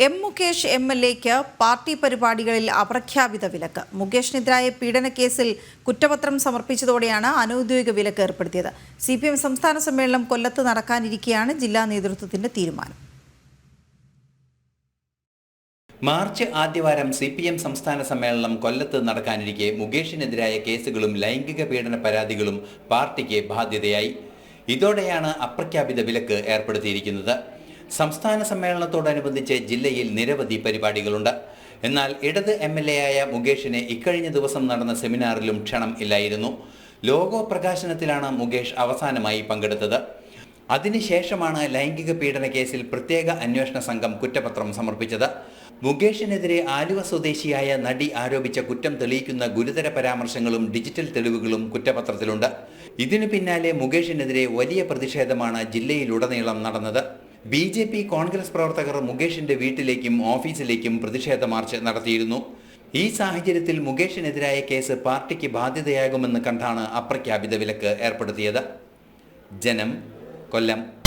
M Mukesh എംഎൽഎക്ക് party പരിപാടികളിൽ അപ്രഖ്യാപിത വിലക്ക്. മുകേഷിനെതിരായ പീഡനക്കേസിൽ കുറ്റപത്രം സമർപ്പിച്ചതോടെയാണ് അനൌദ്യോഗിക വിലക്ക് ഏർപ്പെടുത്തിയത്. CPM സംസ്ഥാന സമ്മേളനം കൊല്ലത്ത് നടക്കാനിരിക്കെയാണ് ജില്ലാ നേതൃത്വത്തിന്റെ തീരുമാനം. മാർച്ച് ആദ്യവാരം CPM സംസ്ഥാന സമ്മേളനം കൊല്ലത്ത് നടക്കാനിരിക്കെ മുകേഷിനെതിരായ കേസുകളും ലൈംഗിക പീഡന പരാതികളും പാർട്ടിക്ക് ബാധ്യതയായി. ഇതോടെയാണ് അപ്രഖ്യാപിത വിലക്ക് ഏർപ്പെടുത്തിയിരിക്കുന്നത്. സംസ്ഥാന സമ്മേളനത്തോടനുബന്ധിച്ച് ജില്ലയിൽ നിരവധി പരിപാടികളുണ്ട്. എന്നാൽ ഇടത് MLA ആയ മുകേഷിന് ഇക്കഴിഞ്ഞ ദിവസം നടന്ന സെമിനാറിലും ക്ഷണം ഇല്ലായിരുന്നു. ലോഗോ പ്രകാശനത്തിലാണ് മുകേഷ് അവസാനമായി പങ്കെടുത്തത്. അതിനുശേഷമാണ് ലൈംഗിക പീഡന കേസിൽ പ്രത്യേക അന്വേഷണ സംഘം കുറ്റപത്രം സമർപ്പിച്ചത്. മുകേഷിനെതിരെ ആലുവ സ്വദേശിയായ നടി ആരോപിച്ച കുറ്റം തെളിയിക്കുന്ന ഗുരുതര പരാമർശങ്ങളും ഡിജിറ്റൽ തെളിവുകളും കുറ്റപത്രത്തിലുണ്ട്. ഇതിനു പിന്നാലെ മുകേഷിനെതിരെ വലിയ പ്രതിഷേധമാണ് ജില്ലയിലുടനീളം നടന്നത്. BJP കോൺഗ്രസ് പ്രവർത്തകർ മുകേഷിന്റെ വീട്ടിലേക്കും ഓഫീസിലേക്കും പ്രതിഷേധ മാർച്ച് നടത്തിയിരുന്നു. ഈ സാഹചര്യത്തിൽ മുകേഷിനെതിരായ കേസ് പാർട്ടിക്ക് ബാധ്യതയാകുമെന്ന് കണ്ടാണ് അപ്രഖ്യാപിത വിലക്ക് ഏർപ്പെടുത്തിയത്. ജനം, കൊല്ലം.